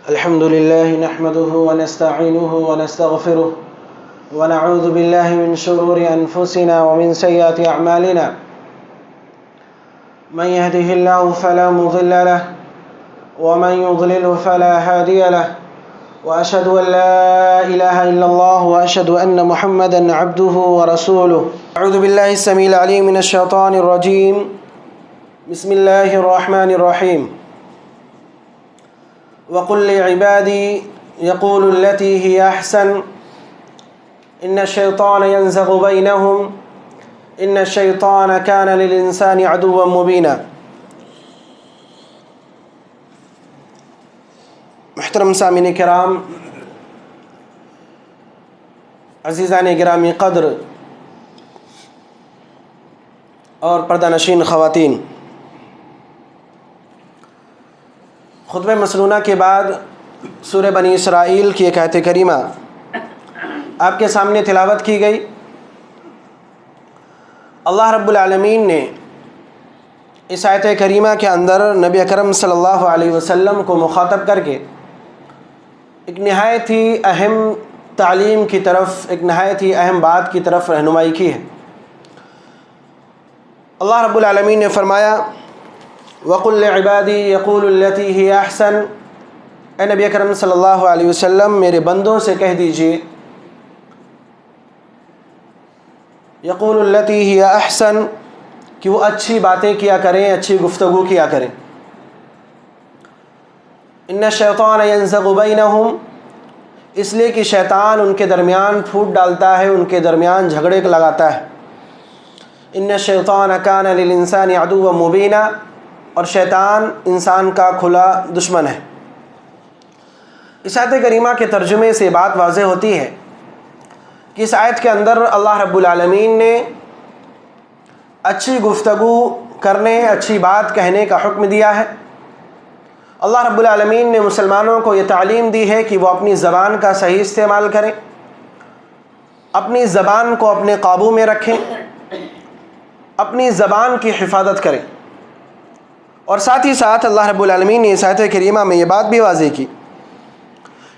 الحمد لله نحمده ونستعينه ونستغفره ونعوذ بالله من شرور أنفسنا ومن سيئات أعمالنا. من يهده الله فلا مضل له ومن يضلل فلا هادي له، وأشهد أن لا إله إلا الله وأشهد أن محمدا عبده ورسوله. أعوذ بالله السميع العليم من الشيطان الرجيم. بسم الله الرحمن الرحيم. وقل لعبادي يقول التي هي أحسن إن الشيطان ينزغ بينهم إن الشيطان كان للإنسان عدوا مبينا. محترم سامعین کرام، عزیزان گرامی قدر اور پردہ نشین خواتین، خطبہ مسنونہ کے بعد سورہ بنی اسرائیل کی ایک آیت کریمہ آپ کے سامنے تلاوت کی گئی. اللہ رب العالمین نے اس آیت کریمہ کے اندر نبی اکرم صلی اللہ علیہ وسلم کو مخاطب کر کے ایک نہایت ہی اہم تعلیم کی طرف، ایک نہایت ہی اہم بات کی طرف رہنمائی کی ہے. اللہ رب العالمین نے فرمایا وَقُلْ لِعِبَادِي يَقُولُ الَّتِي هِيَ أَحْسَنُ، اے نبی اکرم صلی اللہ علیہ وسلم میرے بندوں سے کہہ دیجئے يَقُولُ الَّتِي هِيَ أَحْسَنُ کہ وہ اچھی باتیں کیا کریں، اچھی گفتگو کیا کریں. إِنَّ الشَّيْطَانَ يَنزَغُ بَيْنَهُمْ، اس لیے کہ شیطان ان کے درمیان پھوٹ ڈالتا ہے، ان کے درمیان جھگڑے لگاتا ہے. إِنَّ الشَّيْطَانَ كَانَ لِلْإِنسَانِ عَدُوًّا مُبِينًا، اور شیطان انسان کا کھلا دشمن ہے. اس آیت کریمہ کے ترجمے سے بات واضح ہوتی ہے کہ اس آیت کے اندر اللہ رب العالمین نے اچھی گفتگو کرنے، اچھی بات کہنے کا حکم دیا ہے. اللہ رب العالمین نے مسلمانوں کو یہ تعلیم دی ہے کہ وہ اپنی زبان کا صحیح استعمال کریں، اپنی زبان کو اپنے قابو میں رکھیں، اپنی زبان کی حفاظت کریں. اور ساتھ ہی ساتھ اللہ رب العالمین نے اس آیت کریمہ میں یہ بات بھی واضح کی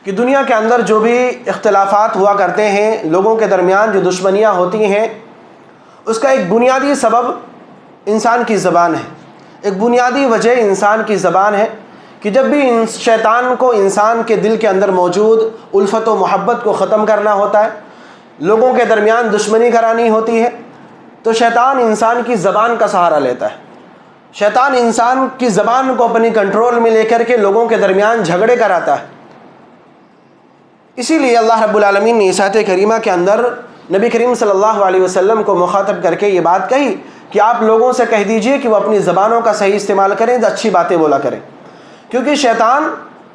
کہ دنیا کے اندر جو بھی اختلافات ہوا کرتے ہیں، لوگوں کے درمیان جو دشمنیاں ہوتی ہیں، اس کا ایک بنیادی سبب انسان کی زبان ہے. ایک بنیادی وجہ انسان کی زبان ہے کہ جب بھی شیطان کو انسان کے دل کے اندر موجود الفت و محبت کو ختم کرنا ہوتا ہے، لوگوں کے درمیان دشمنی کرانی ہوتی ہے، تو شیطان انسان کی زبان کا سہارا لیتا ہے. شیطان انسان کی زبان کو اپنی کنٹرول میں لے کر کے لوگوں کے درمیان جھگڑے کراتا ہے. اسی لیے اللہ رب العالمین نے اس آیت کریمہ کے اندر نبی کریم صلی اللہ علیہ وسلم کو مخاطب کر کے یہ بات کہی کہ آپ لوگوں سے کہہ دیجئے کہ وہ اپنی زبانوں کا صحیح استعمال کریں، اچھی باتیں بولا کریں، کیونکہ شیطان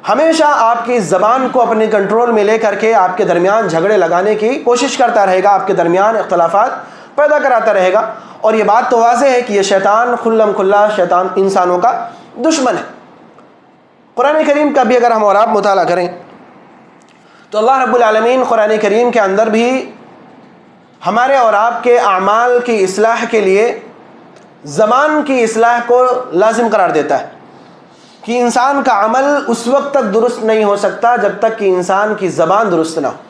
ہمیشہ آپ کی زبان کو اپنے کنٹرول میں لے کر کے آپ کے درمیان جھگڑے لگانے کی کوشش کرتا رہے گا، آپ کے درمیان اختلافات پیدا کراتا رہے گا. اور یہ بات تو واضح ہے کہ یہ شیطان کھلم کھلا شیطان انسانوں کا دشمن ہے. قرآن کریم کا بھی اگر ہم اور آپ مطالعہ کریں تو اللہ رب العالمین قرآن کریم کے اندر بھی ہمارے اور آپ کے اعمال کی اصلاح کے لیے زبان کی اصلاح کو لازم قرار دیتا ہے کہ انسان کا عمل اس وقت تک درست نہیں ہو سکتا جب تک کہ انسان کی زبان درست نہ ہو.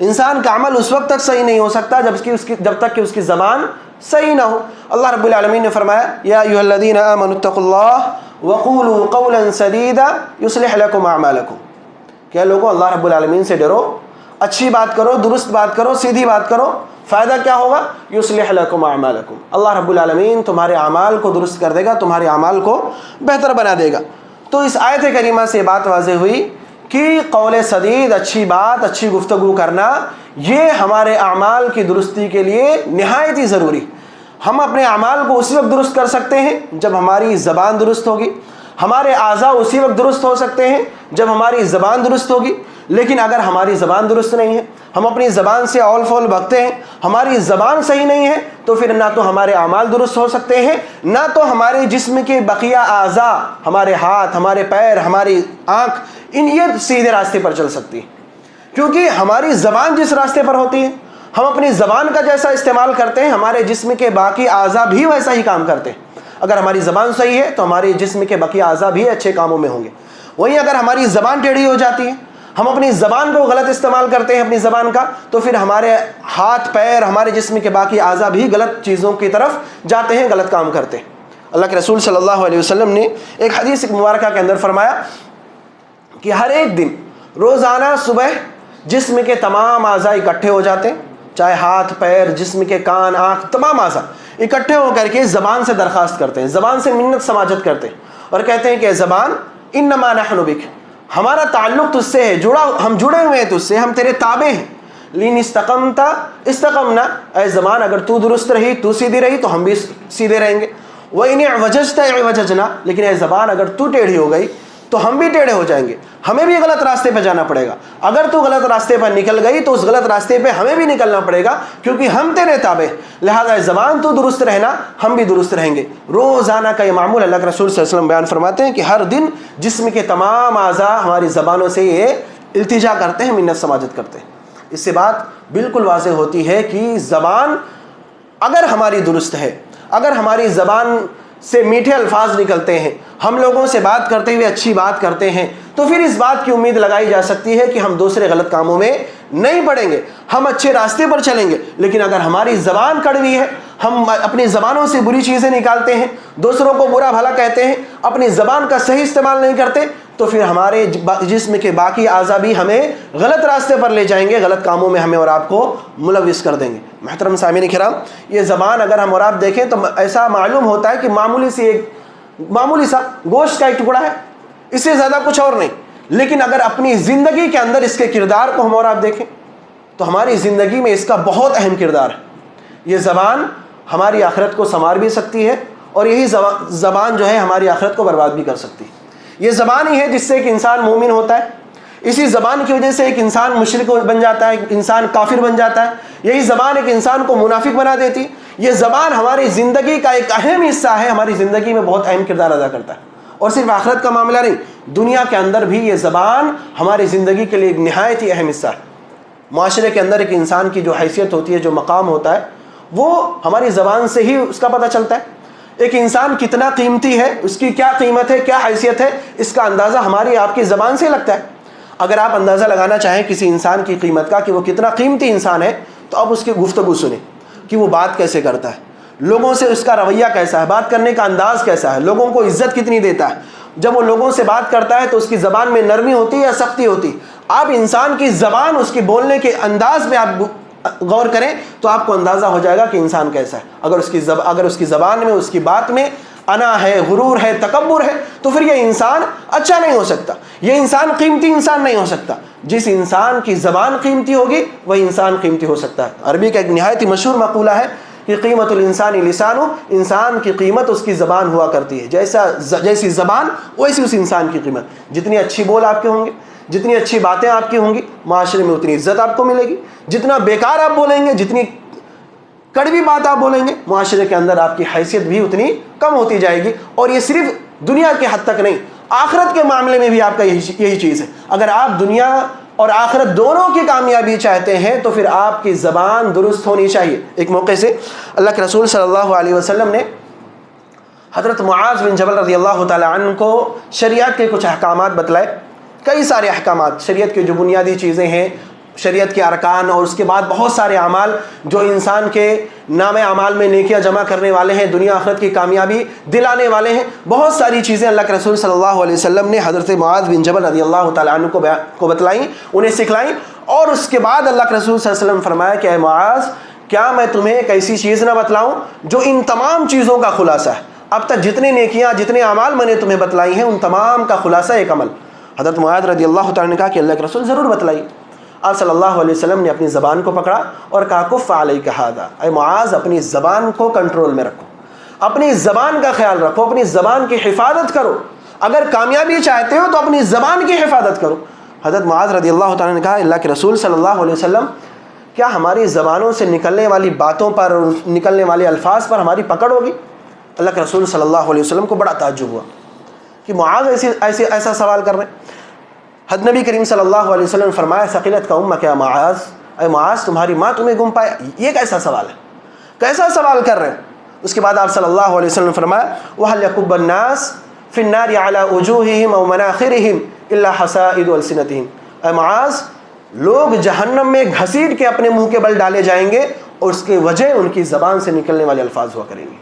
انسان کا عمل اس وقت تک صحیح نہیں ہو سکتا جب تک کہ اس کی زبان صحیح نہ ہو. اللہ رب العالمین نے فرمایا یا ایھا الذین آمنوا اتقوا اللہ وقولوا قولا سدیدا یصلح لکم اعمالکم، کہ لوگوں اللہ رب العالمین سے ڈرو، اچھی بات کرو، درست بات کرو، سیدھی بات کرو. فائدہ کیا ہوگا؟ یصلح لکم اعمالکم، اللہ رب العالمین تمہارے اعمال کو درست کر دے گا، تمہارے اعمال کو بہتر بنا دے گا. تو اس آیت کریمہ سے بات واضح ہوئی کہ قول سدید، اچھی بات، اچھی گفتگو کرنا، یہ ہمارے اعمال کی درستی کے لیے نہایت ہی ضروری. ہم اپنے اعمال کو اسی وقت درست کر سکتے ہیں جب ہماری زبان درست ہوگی، ہمارے اعضاء اسی وقت درست ہو سکتے ہیں جب ہماری زبان درست ہوگی. لیکن اگر ہماری زبان درست نہیں ہے، ہم اپنی زبان سے اول فول بھگتے ہیں، ہماری زبان صحیح نہیں ہے، تو پھر نہ تو ہمارے اعمال درست ہو سکتے ہیں، نہ تو ہمارے جسم کے بقیہ اعضاء، ہمارے ہاتھ، ہمارے پیر، ہماری آنکھ، یہ سیدھے راستے پر چل سکتی ہیں. کیونکہ ہماری زبان جس راستے پر ہوتی ہے، ہم اپنی زبان کا جیسا استعمال کرتے ہیں، ہمارے جسم کے باقی اعضاء بھی ویسا ہی کام کرتے ہیں. اگر ہماری زبان صحیح ہے تو ہمارے جسم کے باقی اعضاء بھی اچھے کاموں میں ہوں گے. وہیں اگر ہماری زبان ٹیڑھی ہو جاتی ہے، ہم اپنی زبان کو غلط استعمال کرتے ہیں اپنی زبان کا، تو پھر ہمارے ہاتھ پیر ہمارے جسم کے باقی اعضاء بھی غلط چیزوں کی طرف جاتے ہیں، غلط کام کرتے ہیں۔ اللہ کے رسول صلی اللہ علیہ وسلم نے ایک حدیث مبارکہ کے اندر فرمایا کہ ہر ایک دن روزانہ صبح جسم کے تمام اعضاء اکٹھے ہو جاتے ہیں، چاہے ہاتھ پیر، جسم کے کان آنکھ، تمام اعضاء اکٹھے ہو کر کے زبان سے درخواست کرتے ہیں، زبان سے منت سماجت کرتے ہیں اور کہتے ہیں کہ زبان انما نحن بک، ہمارا تعلق تجھ سے ہے، ہم جڑے ہوئے ہیں تجھ سے، ہم تیرے تابع ہیں۔ لین استقمت استقمنا، اے زبان اگر تو درست رہی، تو سیدھی رہی تو ہم بھی سیدھے رہیں گے۔ وَإِنِ اعْوَجَجْتَ اعْوَجَجْنَا، لیکن اے زبان اگر تو ٹیڑھی ہو گئی تو ہم بھی ٹیڑھے ہو جائیں گے، ہمیں بھی غلط راستے پہ جانا پڑے گا۔ اگر تو غلط راستے پر نکل گئی تو اس غلط راستے پہ ہمیں بھی نکلنا پڑے گا، کیونکہ ہم تیرے تابع، لہذا زبان تو درست رہنا، ہم بھی درست رہیں گے۔ روزانہ کا یہ معمول اللہ کے رسول صلی اللہ علیہ وسلم بیان فرماتے ہیں کہ ہر دن جسم کے تمام اعضاء ہماری زبانوں سے یہ التجا کرتے ہیں، منت سماجت کرتے ہیں۔ اس سے بات بالکل واضح ہوتی ہے کہ زبان اگر ہماری درست ہے، اگر ہماری زبان سے میٹھے الفاظ نکلتے ہیں، ہم لوگوں سے بات کرتے ہوئے اچھی بات کرتے ہیں، تو پھر اس بات کی امید لگائی جا سکتی ہے کہ ہم دوسرے غلط کاموں میں نہیں پڑیں گے، ہم اچھے راستے پر چلیں گے۔ لیکن اگر ہماری زبان کڑوی ہے، ہم اپنی زبانوں سے بری چیزیں نکالتے ہیں، دوسروں کو برا بھلا کہتے ہیں، اپنی زبان کا صحیح استعمال نہیں کرتے، تو پھر ہمارے جسم کے باقی اعضاء بھی ہمیں غلط راستے پر لے جائیں گے، غلط کاموں میں ہمیں اور آپ کو ملوث کر دیں گے۔ محترم سامعین کرام، یہ زبان اگر ہم اور آپ دیکھیں تو ایسا معلوم ہوتا ہے کہ معمولی سا گوشت کا ایک ٹکڑا ہے، اس سے زیادہ کچھ اور نہیں، لیکن اگر اپنی زندگی کے اندر اس کے کردار کو ہم اور آپ دیکھیں تو ہماری زندگی میں اس کا بہت اہم کردار ہے۔ یہ زبان ہماری آخرت کو سنوار بھی سکتی ہے، اور یہی زبان جو ہے ہماری آخرت کو برباد بھی کر سکتی ہے۔ یہ زبان ہی ہے جس سے ایک انسان مومن ہوتا ہے، اسی زبان کی وجہ سے ایک انسان مشرک بن جاتا ہے، ایک انسان کافر بن جاتا ہے، یہی زبان ایک انسان کو منافق بنا دیتی۔ یہ زبان ہماری زندگی کا ایک اہم حصہ ہے، ہماری زندگی میں بہت اہم کردار ادا کرتا ہے، اور صرف آخرت کا معاملہ نہیں، دنیا کے اندر بھی یہ زبان ہماری زندگی کے لیے ایک نہایت ہی اہم حصہ ہے۔ معاشرے کے اندر ایک انسان کی جو حیثیت ہوتی ہے، جو مقام ہوتا ہے، وہ ہماری زبان سے ہی اس کا پتہ چلتا ہے۔ ایک انسان کتنا قیمتی ہے، اس کی کیا قیمت ہے، کیا حیثیت ہے، اس کا اندازہ ہماری آپ کی زبان سے لگتا ہے۔ اگر آپ اندازہ لگانا چاہیں کسی انسان کی قیمت کا کہ وہ کتنا قیمتی انسان ہے، تو آپ اس کی گفتگو سنیں کہ وہ بات کیسے کرتا ہے، لوگوں سے اس کا رویہ کیسا ہے، بات کرنے کا انداز کیسا ہے، لوگوں کو عزت کتنی دیتا ہے۔ جب وہ لوگوں سے بات کرتا ہے تو اس کی زبان میں نرمی ہوتی ہے یا سختی ہوتی؟ آپ انسان کی زبان، اس کی بولنے کے انداز میں آپ غور کریں تو آپ کو اندازہ ہو جائے گا کہ انسان کیسا ہے۔ اگر اس کی زبان میں، اس کی بات میں انا ہے، غرور ہے، تکبر ہے، تو پھر یہ انسان اچھا نہیں ہو سکتا، یہ انسان قیمتی انسان نہیں ہو سکتا۔ جس انسان کی زبان قیمتی ہوگی وہی انسان قیمتی ہو سکتا ہے۔ عربی کا ایک نہایت ہی مشہور مقولہ ہے کہ قیمت الانسان لسانہ، انسان کی قیمت اس کی زبان ہوا کرتی ہے، جیسی زبان ویسی اس انسان کی قیمت۔ جتنی اچھی بول آپ کے ہوں گے، جتنی اچھی باتیں آپ کی ہوں گی، معاشرے میں اتنی عزت آپ کو ملے گی۔ جتنا بیکار آپ بولیں گے، جتنی کڑوی بات آپ بولیں گے، معاشرے کے اندر آپ کی حیثیت بھی اتنی کم ہوتی جائے گی۔ اور یہ صرف دنیا کے حد تک نہیں، آخرت کے معاملے میں بھی آپ کا یہی چیز ہے۔ اگر آپ دنیا اور آخرت دونوں کی کامیابی چاہتے ہیں تو پھر آپ کی زبان درست ہونی چاہیے۔ ایک موقع سے اللہ کے رسول صلی اللہ علیہ وسلم نے حضرت معاذ بن جبل رضی اللہ تعالی عنہ کو شریعت کے کچھ احکامات بتلائے، کئی سارے احکامات، شریعت کی جو بنیادی چیزیں ہیں، شریعت کے ارکان، اور اس کے بعد بہت سارے اعمال جو انسان کے نام اعمال میں نیکیاں جمع کرنے والے ہیں، دنیا آخرت کی کامیابی دلانے والے ہیں۔ بہت ساری چیزیں اللہ کے رسول صلی اللہ علیہ وسلم نے حضرت معاذ بن جبل رضی اللہ تعالیٰ عنہ کو بتلائیں، انہیں سکھلائیں، اور اس کے بعد اللہ کے رسول صلی اللہ علیہ وسلم فرمایا کہ اے معاذ، کیا میں تمہیں ایک ایسی چیز نہ بتلاؤں جو ان تمام چیزوں کا خلاصہ ہے؟ اب تک جتنے نیکیاں، جتنے اعمال میں نے تمہیں بتلائی ہیں، ان تمام کا خلاصہ ایک عمل۔ حضرت معاذ رضی اللہ تعالیٰ نے کہا کہ اللہ کے رسول ضرور بتلائیے۔ آپ صلی اللہ علیہ وسلم نے اپنی زبان کو پکڑا اور کہا کف علیک ھذا، اے معاذ اپنی زبان کو کنٹرول میں رکھو، اپنی زبان کا خیال رکھو، اپنی زبان کی حفاظت کرو۔ اگر کامیابی چاہتے ہو تو اپنی زبان کی حفاظت کرو۔ حضرت معاذ رضی اللہ تعالیٰ نے کہا اللہ کے رسول صلی اللہ علیہ وسلم، کیا ہماری زبانوں سے نکلنے والی باتوں پر، نکلنے والے الفاظ پر ہماری پکڑ ہوگی؟ اللہ کے رسول صلی اللہ علیہ وسلم کو بڑا تعجب ہوا کہ معاذ ایسا سوال کر رہے ہیں۔ حضرت نبی کریم صلی اللہ علیہ وسلم نے فرمایا ثقلت کا امک یا معاذ، اے معاذ تمہاری ماں تمہیں گم پائے، یہ کیسا سوال ہے، کیسا سوال کر رہے ہیں؟ اس کے بعد آپ صلی اللہ علیہ وسلم نے فرمایا وَهَلْ يَكُبَّ النَّاسِ فی النار علی وجوہہم او مناخرہم الا حصائد السنتہم، اے معاذ لوگ جہنم میں گھسیٹ کے اپنے منہ کے بل ڈالے جائیں گے اور اس کی وجہ ان کی زبان سے نکلنے والے الفاظ ہوا کریں گے۔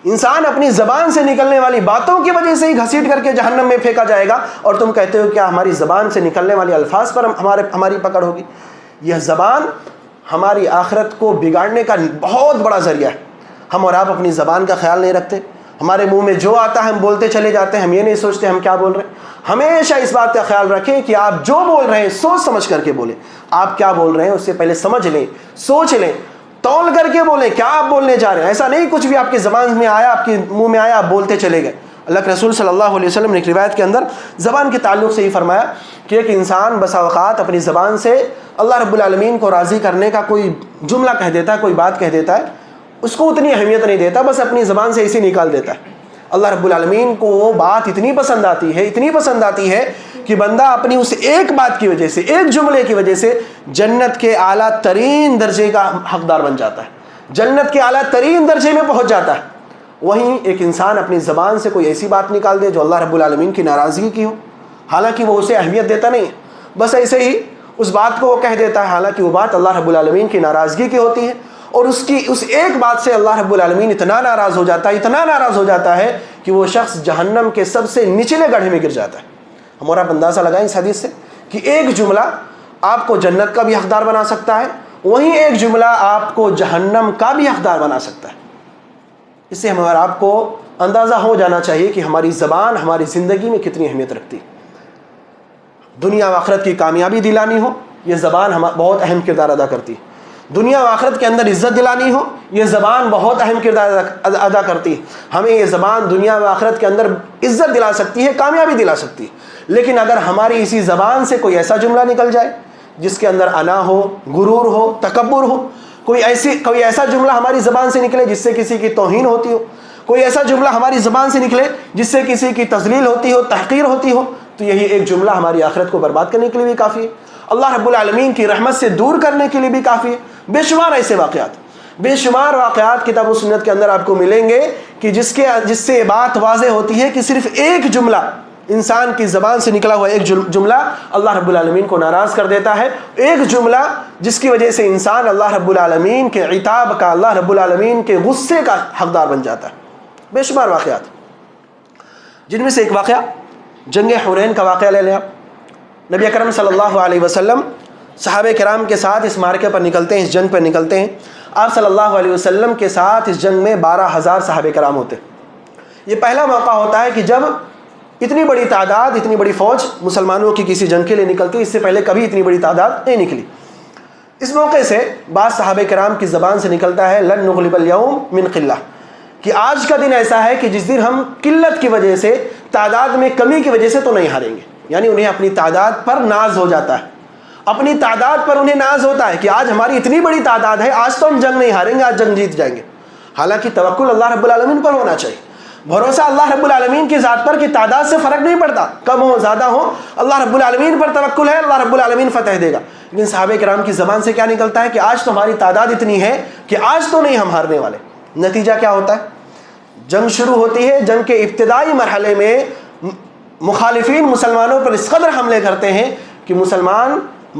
انسان اپنی زبان سے نکلنے والی باتوں کی وجہ سے ہی گھسیٹ کر کے جہنم میں پھینکا جائے گا، اور تم کہتے ہو کیا ہماری زبان سے نکلنے والے الفاظ پر ہماری پکڑ ہوگی؟ یہ زبان ہماری آخرت کو بگاڑنے کا بہت بڑا ذریعہ ہے۔ ہم اور آپ اپنی زبان کا خیال نہیں رکھتے، ہمارے منہ میں جو آتا ہے ہم بولتے چلے جاتے ہیں، ہم یہ نہیں سوچتے ہم کیا بول رہے ہیں۔ ہمیشہ اس بات کا خیال رکھیں کہ آپ جو بول رہے ہیں سوچ سمجھ کر کے بولیں، آپ کیا بول رہے ہیں اس سے پہلے سمجھ لیں، سوچ لیں، تول کر کے بولیں کیا آپ بولنے جا رہے ہیں۔ ایسا نہیں کچھ بھی آپ کی زبان میں آیا، آپ کے منہ میں آیا، آپ بولتے چلے گئے۔ اللہ کے رسول صلی اللہ علیہ وسلم نے ایک روایت کے اندر زبان کے تعلق سے ہی فرمایا کہ ایک انسان بسا اوقات اپنی زبان سے اللہ رب العالمین کو راضی کرنے کا کوئی جملہ کہہ دیتا ہے، کوئی بات کہہ دیتا ہے، اس کو اتنی اہمیت نہیں دیتا، بس اپنی زبان سے اسے نکال دیتا ہے۔ اللہ رب العالمین کو وہ بات اتنی پسند آتی ہے کہ بندہ اپنی اس ایک بات کی وجہ سے، ایک جملے کی وجہ سے جنت کے اعلیٰ ترین درجے کا حقدار بن جاتا ہے، جنت کے اعلیٰ ترین درجے میں پہنچ جاتا ہے۔ وہیں ایک انسان اپنی زبان سے کوئی ایسی بات نکال دے جو اللہ رب العالمین کی ناراضگی کی ہو، حالانکہ وہ اسے اہمیت دیتا نہیں ہے، بس ایسے ہی اس بات کو وہ کہہ دیتا ہے، حالانکہ وہ بات اللہ رب العالمین کی ناراضگی کی ہوتی ہے، اور اس ایک بات سے اللہ رب العالمین اتنا ناراض ہو جاتا ہے کہ وہ شخص جہنم کے سب سے نچلے گڑھے میں گر جاتا ہے۔ ہم اور آپ اندازہ لگائیں اس حدیث سے کہ ایک جملہ آپ کو جنت کا بھی حقدار بنا سکتا ہے، وہیں ایک جملہ آپ کو جہنم کا بھی حقدار بنا سکتا ہے۔ اس سے ہمارا آپ کو اندازہ ہو جانا چاہیے کہ ہماری زبان ہماری زندگی میں کتنی اہمیت رکھتی ہے۔ دنیا و آخرت کی کامیابی دلانی ہو، یہ زبان بہت اہم کردار ادا کرتی ہے۔ دنیا و آخرت کے اندر عزت دلانی ہو، یہ زبان بہت اہم کردار ادا کرتی ہے۔ ہمیں یہ زبان دنیا و آخرت کے اندر عزت دلا سکتی ہے، کامیابی دلا سکتی ہے، لیکن اگر ہماری اسی زبان سے کوئی ایسا جملہ نکل جائے جس کے اندر انا ہو، غرور ہو، تکبر ہو، کوئی ایسا جملہ ہماری زبان سے نکلے جس سے کسی کی توہین ہوتی ہو، کوئی ایسا جملہ ہماری زبان سے نکلے جس سے کسی کی تذلیل ہوتی ہو، تحقیر ہوتی ہو، تو یہی ایک جملہ ہماری آخرت کو برباد کرنے کے لیے بھی کافی ہے، اللہ رب العالمین کی رحمت سے دور کرنے کے لیے بھی کافی ہے۔ بے شمار ایسے واقعات کتاب و سنت کے اندر آپ کو ملیں گے کہ جس سے یہ بات واضح ہوتی ہے کہ صرف ایک جملہ، انسان کی زبان سے نکلا ہوا ایک جملہ اللہ رب العالمین کو ناراض کر دیتا ہے، ایک جملہ جس کی وجہ سے انسان اللہ رب العالمین کے عتاب کا، اللہ رب العالمین کے غصے کا حقدار بن جاتا ہے۔ بے شمار واقعات، جن میں سے ایک واقعہ جنگ حنین کا واقعہ لے لیں آپ۔ نبی اکرم صلی اللہ علیہ وسلم صحابہ کرام کے ساتھ اس مارکے پر نکلتے ہیں، اس جنگ پر نکلتے ہیں۔ آپ صلی اللہ علیہ وسلم کے ساتھ اس جنگ میں 12,000 صحابہ کرام ہوتے ہیں۔ یہ پہلا موقع ہوتا ہے کہ جب اتنی بڑی تعداد، اتنی بڑی فوج مسلمانوں کی کسی جنگ کے لیے نکلتی، اس سے پہلے کبھی اتنی بڑی تعداد نہیں نکلی۔ اس موقع سے بعض صحابہ کرام کی زبان سے نکلتا ہے لن نغلب اليوم من قلہ، کہ آج کا دن ایسا ہے کہ جس دن ہم قلت کی وجہ سے، تعداد میں کمی کی وجہ سے تو نہیں ہاریں گے۔ یعنی انہیں اپنی تعداد پر ناز ہو جاتا ہے، اپنی تعداد پر انہیں ناز ہوتا ہے کہ آج ہماری اتنی بڑی تعداد ہے، آج تو ہم جنگ نہیں ہاریں گے، آج جنگ جیت جائیں گے۔ حالانکہ توکل اللہ رب العالمین پر ہونا چاہیے، بھروسہ اللہ رب العالمین کی ذات پر کہ تعداد سے فرق نہیں پڑتا، کم ہو زیادہ ہو، اللہ رب العالمین پر توکل ہے، اللہ رب العالمین فتح دے گا۔ لیکن صحابہ کرام کی زبان سے کیا نکلتا ہے کہ آج تو ہماری تعداد اتنی ہے کہ آج تو نہیں ہم ہارنے والے۔ نتیجہ کیا ہوتا ہے؟ جنگ شروع ہوتی ہے، جنگ کے ابتدائی مرحلے میں مخالفین مسلمانوں پر اس قدر حملے کرتے ہیں کہ مسلمان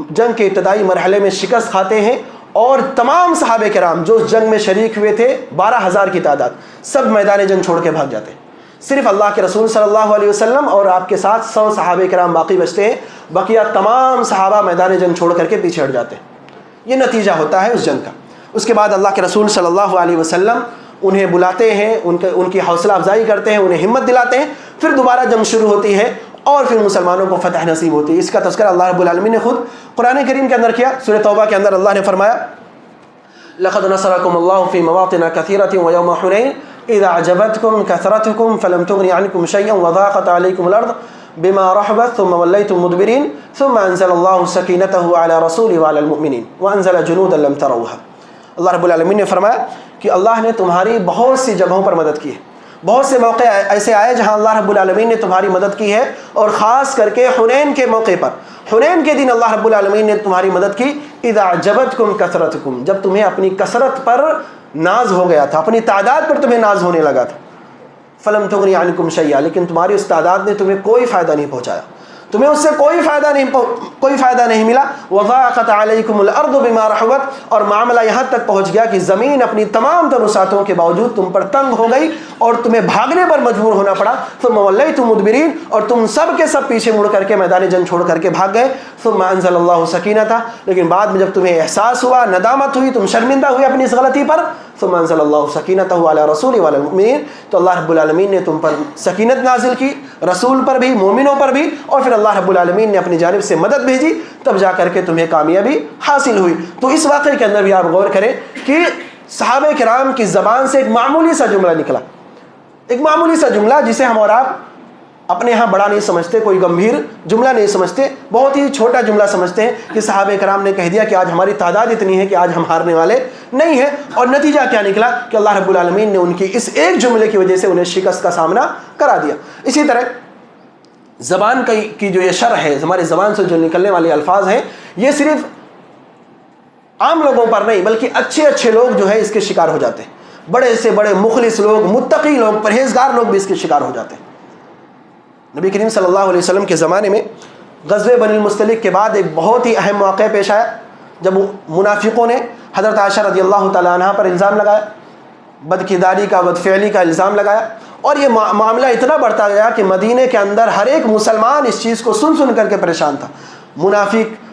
جنگ کے ابتدائی مرحلے میں شکست کھاتے ہیں، اور تمام صحابہ کرام جو جنگ میں شریک ہوئے تھے 12,000 کی تعداد، سب میدان جنگ چھوڑ کے بھاگ جاتے ہیں۔ صرف اللہ کے رسول صلی اللہ علیہ وسلم اور آپ کے ساتھ 100 صحابہ کرام باقی بچتے ہیں، بقیہ تمام صحابہ میدان جنگ چھوڑ کر کے پیچھے ہٹ جاتے ہیں۔ یہ نتیجہ ہوتا ہے اس جنگ کا۔ اس کے بعد اللہ کے رسول صلی اللہ علیہ وسلم انہیں بلاتے ہیں، ان کی حوصلہ افزائی کرتے ہیں، انہیں ہمت دلاتے ہیں، پھر دوبارہ جنگ شروع ہوتی ہے اور پھر مسلمانوں کو فتح نصیب ہوتی ہے۔ اس کا تذکرہ اللہ رب العالمین نے خود قرآن کریم کے اندر کیا۔ سورہ توبہ کے اندر اللہ نے فرمایا لَقَدْ نَصَرَكُمُ اللَّهُ فِي مَوَاطِنَ كَثِيرَةٍ وَيَوْمَ حُنَيْنٍ إِذْ أَعْجَبَتْكُمْ كَثْرَتُكُمْ فَلَمْ تُغْنِ عَنْكُمْ شَيْئًا وَضَاقَتْ عَلَيْكُمُ الْأَرْضُ بِمَا رَحُبَتْ ثُمَّ وَلَّيْتُمْ مُدْبِرِينَ ثُمَّ أَنزَلَ اللَّهُ سَكِينَتَهُ عَلَى رَسُولِهِ وَعَلَى الْمُؤْمِنِينَ وَأَنزَلَ جُنُودًا لَمْ تَرَوْهَا۔ اللہ رب العالمین نے فرمایا کہ اللہ نے تمہاری بہت سی جگہوں پر مدد کی ہے، بہت سے موقع ایسے آئے جہاں اللہ رب العالمین نے تمہاری مدد کی ہے، اور خاص کر کے حنین کے موقع پر، حنین کے دن اللہ رب العالمین نے تمہاری مدد کی۔ اذا اعجبتکم کثرتکم، جب تمہیں اپنی کثرت پر ناز ہو گیا تھا، اپنی تعداد پر تمہیں ناز ہونے لگا تھا۔ فلم تغنی عنکم شیئا، لیکن تمہاری اس تعداد نے تمہیں کوئی فائدہ نہیں پہنچایا، تمہیں اس سے کوئی فائدہ نہیں ملا. وضاقت علیکم الارض بما رحبت، اور معاملہ یہاں تک پہنچ گیا کہ زمین اپنی تمام تر وسعتوں کے باوجود تم پر تنگ ہو گئی اور تمہیں بھاگنے پر مجبور ہونا پڑا. ثم ولیتم مدبرین، اور تم سب کے سب پیچھے مڑ کر کے میدان جنگ چھوڑ کر کے بھاگ گئے. ثم انزل اللہ سکینتہ، لیکن بعد میں جب تمہیں احساس ہوا، ندامت ہوئی، تم شرمندہ ہوئے اپنی اس غلطی پر، ثم انزل اللہ سکینتہ علی رسول وعلی المؤمنین، تو اللہ رب العالمین نے تم پر سکینت نازل کی، رسول پر بھی، مومنوں پر بھی، اور پھر اللہ رب العالمین نے اپنی جانب سے مدد بھیجی، تب جا کر کے تمہیں کامیابی حاصل ہوئی. تو اس واقعے کے اندر بھی آپ غور کریں کہ صحابہ کرام کی زبان سے ایک معمولی سا جملہ نکلا، ایک معمولی سا جملہ جسے ہم اور آپ اپنے ہاں بڑا نہیں سمجھتے، کوئی گمبھیر جملہ نہیں سمجھتے، بہت ہی چھوٹا جملہ سمجھتے ہیں کہ صحابہ کرام نے کہہ دیا کہ آج ہماری تعداد اتنی ہے کہ آج ہم ہارنے والے نہیں ہیں. اور نتیجہ کیا نکلا کہ اللہ رب العالمین نے ان کی اس ایک جملے کی وجہ سے انہیں شکست کا سامنا کرا دیا. اسی طرح زبان کی جو یہ شرح ہے، ہماری زبان سے جو نکلنے والے الفاظ ہیں، یہ صرف عام لوگوں پر نہیں بلکہ اچھے لوگ جو ہے اس کے شکار ہو جاتے ہیں. بڑے سے بڑے مخلص لوگ، متقی لوگ، پرہیزگار لوگ بھی اس کے شکار ہو جاتے ہیں. نبی کریم صلی اللہ علیہ وسلم کے زمانے میں غزوہ بنی المصطلق کے بعد ایک بہت ہی اہم واقعہ پیش آیا، جب منافقوں نے حضرت عائشہ رضی اللہ تعالیٰ عنہ پر الزام لگایا، بدکرداری کا، بدفعلی کا الزام لگایا، اور یہ معاملہ اتنا بڑھتا گیا کہ مدینے کے اندر ہر ایک مسلمان اس چیز کو سن کر کے پریشان تھا.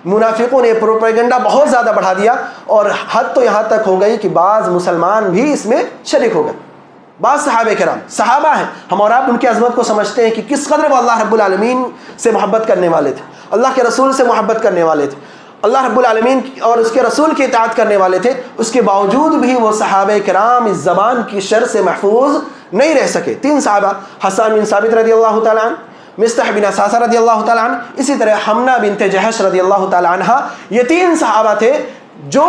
منافقوں نے پروپیگنڈا بہت زیادہ بڑھا دیا، اور حد تو یہاں تک ہو گئی کہ بعض مسلمان بھی اس میں شریک ہو گئے. بعض صحابہ کرام صحابہ ہیں، ہم اور آپ ان کی عظمت کو سمجھتے ہیں کہ کس قدر وہ اللہ رب العالمین سے محبت کرنے والے تھے، اللہ کے رسول سے محبت کرنے والے تھے، اللہ رب العالمین اور اس کے رسول کی اطاعت کرنے والے تھے. اس کے باوجود بھی وہ صحابہ کرام اس زبان کی شر سے محفوظ نہیں رہ سکے. 3 صحابہ، حسان بن ثابت رضی اللہ تعالیٰ عنہ، مصطح بن اساسہ رضی اللہ تعالیٰ عنہ، اسی طرح حمنہ بنت جہش رضی اللہ تعالیٰ عنہ، یہ 3 صحابہ تھے جو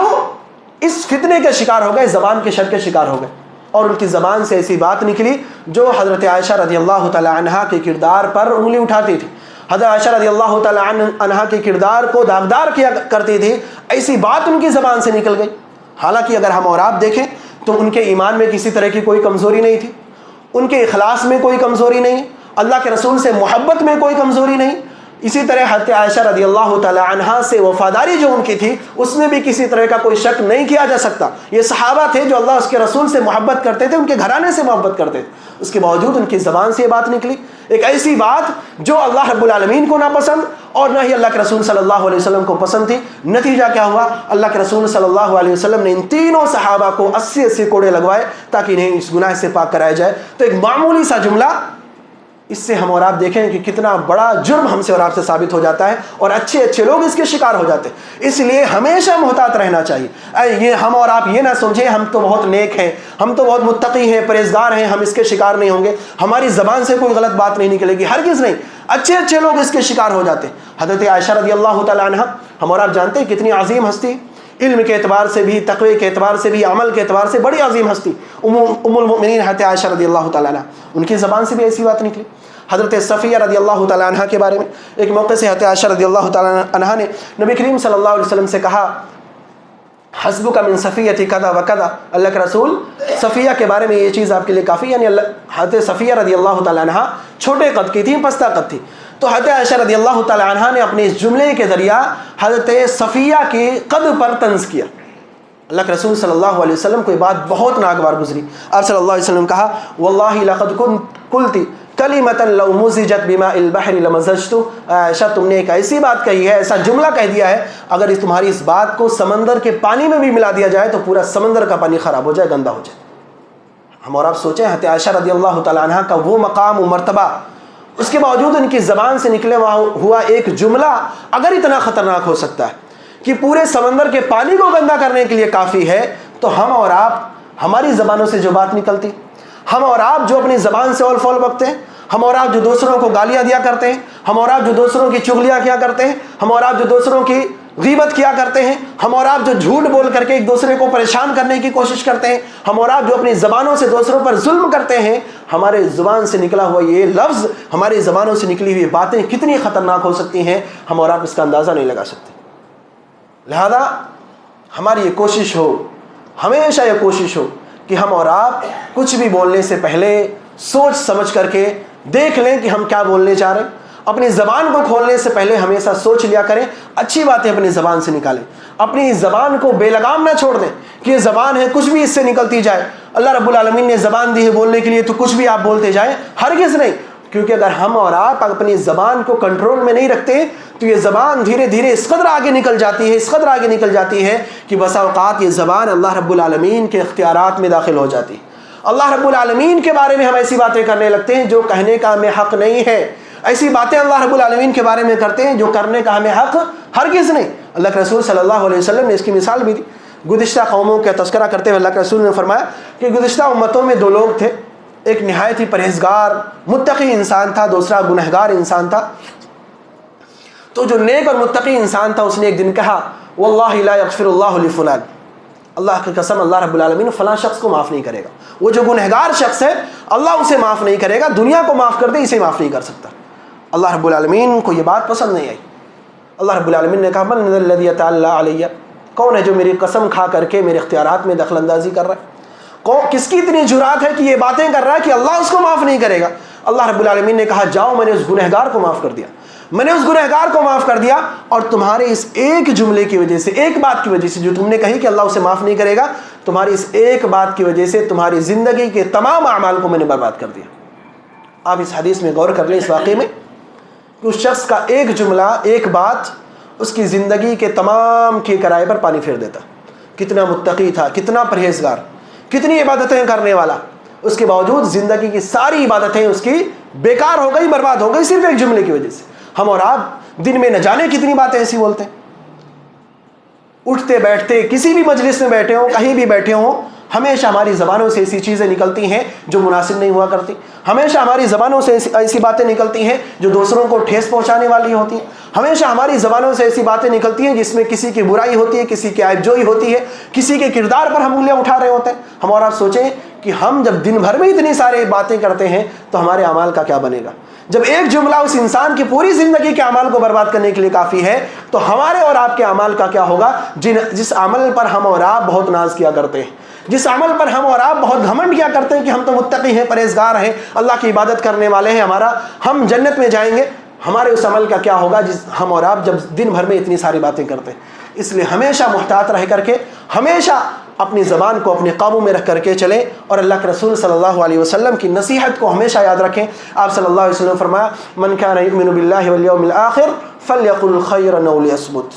اس فتنے کے شکار ہو گئے، زبان کے شر کے شکار ہو گئے. اور ان کی زبان سے ایسی بات نکلی جو حضرت عائشہ رضی اللہ تعالیٰ عنہ کے کردار پر انگلی اٹھاتی تھی، حضرت عائشہ رضی اللہ تعالیٰ عنہ کے کردار کو داغدار کیا کرتی تھی. ایسی بات ان کی زبان سے نکل گئی. حالانکہ اگر ہم اور آپ دیکھیں تو ان کے ایمان میں کسی طرح کی کوئی کمزوری نہیں تھی، ان کے اخلاص میں کوئی کمزوری نہیں، اللہ کے رسول سے محبت میں کوئی کمزوری نہیں. اسی طرح حضرت عائشہ رضی اللہ تعالی عنہا سے وفاداری جو ان کی تھی اس میں بھی کسی طرح کا کوئی شک نہیں کیا جا سکتا. یہ صحابہ تھے جو اللہ اس کے رسول سے محبت کرتے تھے، ان کے گھرانے سے محبت کرتے تھے. اس کے باوجود ان کی زبان سے یہ بات نکلی، ایک ایسی بات جو اللہ رب العالمین کو ناپسند اور نہ ہی اللہ کے رسول صلی اللہ علیہ وسلم کو پسند تھی. نتیجہ کیا ہوا؟ اللہ کے رسول صلی اللہ علیہ وسلم نے ان تینوں صحابہ کو 80 کوڑے لگوائے تاکہ انہیں اس گناہ سے پاک کرایا جائے. تو ایک معمولی سا جملہ، اس سے ہم اور آپ دیکھیں کہ کتنا بڑا جرم ہم سے اور آپ سے ثابت ہو جاتا ہے، اور اچھے لوگ اس کے شکار ہو جاتے ہیں. اس لیے ہمیشہ محتاط رہنا چاہیے. یہ ہم اور آپ یہ نہ سمجھیں ہم تو بہت نیک ہیں، ہم تو بہت متقی ہیں، پرہیزگار ہیں، ہم اس کے شکار نہیں ہوں گے، ہماری زبان سے کوئی غلط بات نہیں نکلے گی. ہرگز نہیں. اچھے لوگ اس کے شکار ہو جاتے ہیں. حضرت عائشہ رضی اللہ تعالی عنہ ہم اور آپ جانتے ہیں کتنی عظیم ہستی، علم کے اعتبار سے بھی، تقوی کے اعتبار سے بھی، عمل کے اعتبار سے بڑی عظیم ہستی. ام المؤمنین حضرت عائشہ رضی اللہ تعالی عنہ، ان کی زبان سے بھی ایسی بات نکلی. حضرت صفیہ رضی اللہ تعالی عنہ کے بارے میں ایک موقع سے حضرت عائشہ رضی اللہ تعالی عنہ نے نبی کریم صلی اللہ علیہ وسلم سے کہا، حسبک من صفیہ کذا و کذا، اللہ کے رسول صفیہ کے بارے میں یہ چیز آپ کے لیے کافی. یعنی حضرت صفیہ رضی اللہ تعالی عنہ چھوٹے قد کی تھی، پستہ قد تھی. تو حضرت عائشہ رضی اللہ تعالی عنہ نے اپنے اس جملے کے ذریعہ حضرت صفیہ کے قد پر طنز کیا. اللہ کے رسول صلی اللہ علیہ وسلم کو یہ بات بہت ناگوار گزری. آپ صلی اللہ علیہ وسلم کہا، واللہ لقد قلت کلمۃ لو مزجت بماء البحر لمزجت. عائشہ تم نے ایک ایسی بات کہی ہے، ایسا جملہ کہہ دیا ہے، اگر تمہاری اس بات کو سمندر کے پانی میں بھی ملا دیا جائے تو پورا سمندر کا پانی خراب ہو جائے، گندا ہو جائے. ہم اور آپ سوچیں حضرت عائشہ رضی اللہ تعالی عنہ کا وہ مقام و مرتبہ، اس کے باوجود ان کی زبان سے نکلے ہوا ایک جملہ اگر اتنا خطرناک ہو سکتا ہے کہ پورے سمندر کے پانی کو گندا کرنے کے لیے کافی ہے، تو ہم اور آپ، ہماری زبانوں سے جو بات نکلتی، ہم اور آپ جو اپنی زبان سے اول فول بکتے ہیں، ہم اور آپ جو دوسروں کو گالیاں دیا کرتے ہیں، ہم اور آپ جو دوسروں کی چغلیاں کیا کرتے ہیں، ہم اور آپ جو دوسروں کی غیبت کیا کرتے ہیں، ہم اور آپ جو جھوٹ بول کر کے ایک دوسرے کو پریشان کرنے کی کوشش کرتے ہیں، ہم اور آپ جو اپنی زبانوں سے دوسروں پر ظلم کرتے ہیں، ہمارے زبان سے نکلا ہوا یہ لفظ، ہماری زبانوں سے نکلی ہوئی باتیں کتنی خطرناک ہو سکتی ہیں، ہم اور آپ اس کا اندازہ نہیں لگا سکتے. لہذا ہماری یہ کوشش ہو، ہمیشہ یہ کوشش ہو کہ ہم اور آپ کچھ بھی بولنے سے پہلے سوچ سمجھ کر کے دیکھ لیں کہ ہم کیا بولنے جا رہے ہیں. اپنی زبان کو کھولنے سے پہلے ہمیشہ سوچ لیا کریں, اچھی باتیں اپنی زبان سے نکالیں. اپنی زبان کو بے لگام نہ چھوڑ دیں کہ یہ زبان ہے کچھ بھی اس سے نکلتی جائے. اللہ رب العالمین نے زبان دی ہے بولنے کے لیے تو کچھ بھی آپ بولتے جائیں, ہرگز نہیں. کیونکہ اگر ہم اور آپ اپنی زبان کو کنٹرول میں نہیں رکھتے تو یہ زبان دھیرے دھیرے اس قدر آگے نکل جاتی ہے کہ بسا اوقات یہ زبان اللہ رب العالمین کے اختیارات میں داخل ہو جاتی ہے. اللہ رب العالمین کے بارے میں ہم ایسی باتیں کرنے لگتے ہیں جو کہنے کا ہمیں حق نہیں ہے. ایسی باتیں اللہ رب العالمین کے بارے میں کرتے ہیں جو کرنے کا ہمیں حق ہرگز نہیں. اللہ کے رسول صلی اللہ علیہ وسلم نے اس کی مثال بھی دی. گزشتہ قوموں کا تذکرہ کرتے ہوئے اللہ کے رسول نے فرمایا کہ گزشتہ امتوں میں 2 لوگ تھے, ایک نہایت ہی پرہیزگار متقی انسان تھا, دوسرا گنہگار انسان تھا. تو جو نیک اور متقی انسان تھا اس نے ایک دن کہا واللہ لا یغفر اللہ لفلان, اللہ کی قسم اللہ رب العالمین فلاں شخص کو معاف نہیں کرے گا. وہ جو گنہگار شخص ہے اللہ اسے معاف نہیں کرے گا, دنیا کو معاف کر دے اسے معاف نہیں کر سکتا. اللہ رب العالمین کو یہ بات پسند نہیں آئی. اللہ رب العالمین نے کہا من الذی یتعلی علیہ, کون ہے جو میری قسم کھا کر کے میرے اختیارات میں دخل اندازی کر رہا ہے؟ کس کی اتنی جرات ہے کہ یہ باتیں کر رہا ہے کہ اللہ اس کو معاف نہیں کرے گا؟ اللہ رب العالمین نے کہا جاؤ میں نے اس گنہگار کو معاف کر دیا, میں نے اس گنہگار کو معاف کر دیا, اور تمہارے اس ایک جملے کی وجہ سے, ایک بات کی وجہ سے جو تم نے کہی کہ اللہ اسے معاف نہیں کرے گا, تمہاری اس ایک بات کی وجہ سے تمہاری زندگی کے تمام اعمال کو میں نے برباد کر دیا. آپ اس حدیث میں غور کر لیں, اس واقعے میں کہ اس شخص کا ایک جملہ, ایک بات اس کی زندگی کے تمام کے کرائے پر پانی پھیر دیتا. کتنا متقی تھا, کتنا پرہیزگار, کتنی عبادتیں کرنے والا, اس کے باوجود زندگی کی ساری عبادتیں اس کی بیکار ہو گئی, برباد ہو گئی صرف ایک جملے کی وجہ سے. ہم اور آپ دن میں نہ جانے کتنی باتیں ایسی بولتے ہیں, اٹھتے بیٹھتے کسی بھی مجلس میں بیٹھے ہوں, کہیں بھی بیٹھے ہوں, ہمیشہ ہماری زبانوں سے ایسی چیزیں نکلتی ہیں جو مناسب نہیں ہوا کرتی. ہمیشہ ہماری زبانوں سے ایسی باتیں نکلتی ہیں جو دوسروں کو ٹھیس پہنچانے والی ہوتی ہیں. ہمیشہ ہماری زبانوں سے ایسی باتیں نکلتی ہیں جس میں کسی کی برائی ہوتی ہے, کسی کی عیب جوئی ہوتی ہے, کسی کے کردار پر ہم انگلیاں اٹھا رہے ہوتے ہیں. ہم اور آپ سوچیں کہ ہم جب دن بھر میں اتنی ساری باتیں کرتے ہیں تو ہمارے اعمال کا کیا بنے گا؟ جب ایک جملہ اس انسان کی پوری زندگی کے اعمال کو برباد کرنے کے لیے کافی ہے تو ہمارے اور آپ کے اعمال کا کیا ہوگا؟ جس عمل پر ہم اور آپ بہت ناز کیا کرتے ہیں, جس عمل پر ہم اور آپ بہت گھمنڈ کیا کرتے ہیں کہ ہم تو متقی ہیں, پرہیزگار ہیں, اللہ کی عبادت کرنے والے ہیں, ہم جنت میں جائیں گے, ہمارے اس عمل کا کیا ہوگا جس ہم اور آپ جب دن بھر میں اتنی ساری باتیں کرتے ہیں؟ اس لیے ہمیشہ محتاط رہ کر کے, ہمیشہ اپنی زبان کو اپنے قابو میں رکھ کر کے چلیں, اور اللہ کے رسول صلی اللہ علیہ وسلم کی نصیحت کو ہمیشہ یاد رکھیں. آپ صلی اللہ علیہ وسلم نے فرمایا من کان یؤمن باللہ والیوم الآخر فلیقل خیرا او لیصمت,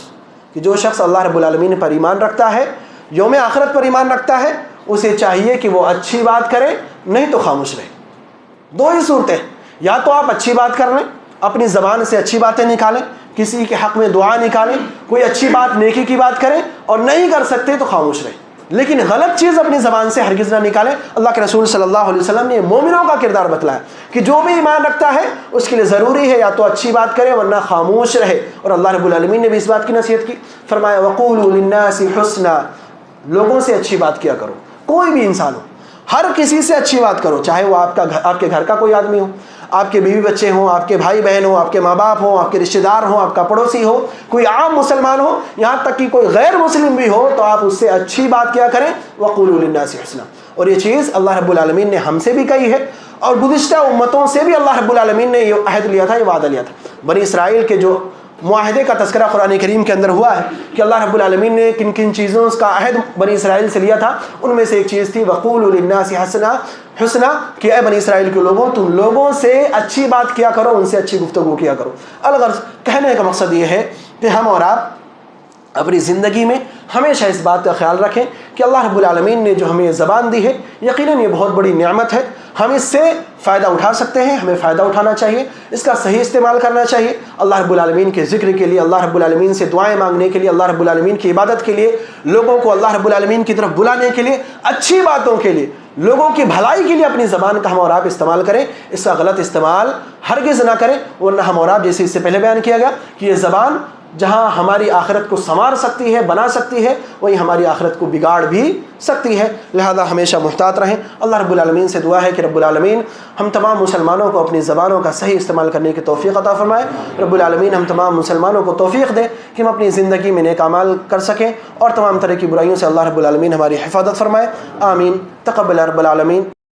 کہ جو شخص اللہ رب العالمین پر ایمان رکھتا ہے, یوم آخرت پر ایمان رکھتا ہے, اسے چاہیے کہ وہ اچھی بات کرے, نہیں تو خاموش رہے. 2 ہی صورتیں, یا تو آپ اچھی بات کر لیں, اپنی زبان سے اچھی باتیں نکالیں, کسی کے حق میں دعا نکالیں, کوئی اچھی بات نیکی کی بات کریں, اور نہیں کر سکتے تو خاموش رہیں, لیکن غلط چیز اپنی زبان سے ہرگز نہ نکالیں. اللہ کے رسول صلی اللہ علیہ وسلم نے مومنوں کا کردار بتلایا کہ جو بھی ایمان رکھتا ہے اس کے لیے ضروری ہے یا تو اچھی بات کرے ورنہ خاموش رہے. اور اللہ رب العالمین نے بھی اس بات کی نصیحت کی, فرمایا وقولوا للناس حسنا, لوگوں سے اچھی بات کیا کرو, کوئی بھی انسان ہو, ہر کسی سے اچھی بات کرو, چاہے وہ آپ کے گھر کا کوئی آدمی ہو, آپ کے بیوی بچے ہوں, آپ کے بھائی بہن ہوں, آپ کے ماں باپ ہوں, آپ کے رشتہ دار ہوں, آپ کا پڑوسی ہو, کوئی عام مسلمان ہو, یہاں تک کہ کوئی غیر مسلم بھی ہو, تو آپ اس سے اچھی بات کیا کریں. وقولوا للناس حسنا, اور یہ چیز اللہ رب العالمین نے ہم سے بھی کہی ہے, اور گزشتہ امتوں سے بھی اللہ رب العالمین نے یہ عہد لیا تھا, یہ وعدہ لیا تھا. بنی اسرائیل کے جو معاہدے کا تذکرہ قرآن کریم کے اندر ہوا ہے کہ اللہ رب العالمین نے کن کن چیزوں کا عہد بنی اسرائیل سے لیا تھا, ان میں سے ایک چیز تھی وقولوا للناس حسنا, کہ اے بنی اسرائیل کے لوگوں تم لوگوں سے اچھی بات کیا کرو, ان سے اچھی گفتگو کیا کرو. الغرض کہنے کا مقصد یہ ہے کہ ہم اور آپ اپنی زندگی میں ہمیشہ اس بات کا خیال رکھیں کہ اللہ رب العالمین نے جو ہمیں زبان دی ہے یقیناً یہ بہت بڑی نعمت ہے, ہم اس سے فائدہ اٹھا سکتے ہیں, ہمیں فائدہ اٹھانا چاہیے, اس کا صحیح استعمال کرنا چاہیے. اللہ رب العالمین کے ذکر کے لیے, اللہ رب العالمین سے دعائیں مانگنے کے لیے, اللہ رب العالمین کی عبادت کے لیے, لوگوں کو اللہ رب العالمین کی طرف بلانے کے لیے, اچھی باتوں کے لیے, لوگوں کی بھلائی کے لیے اپنی زبان کا ہم اور آپ استعمال کریں. اس کا غلط استعمال ہرگز نہ کریں, ورنہ ہم اور آپ جیسے اس سے پہلے بیان کیا گیا کہ یہ زبان جہاں ہماری آخرت کو سنوار سکتی ہے, بنا سکتی ہے, وہیں ہماری آخرت کو بگاڑ بھی سکتی ہے. لہذا ہمیشہ محتاط رہیں. اللہ رب العالمین سے دعا ہے کہ رب العالمین ہم تمام مسلمانوں کو اپنی زبانوں کا صحیح استعمال کرنے کی توفیق عطا فرمائے. رب العالمین ہم تمام مسلمانوں کو توفیق دے کہ ہم اپنی زندگی میں نیک اعمال کر سکیں, اور تمام طرح کی برائیوں سے اللہ رب العالمین ہماری حفاظت فرمائے. آمین. تقبل رب العالمین.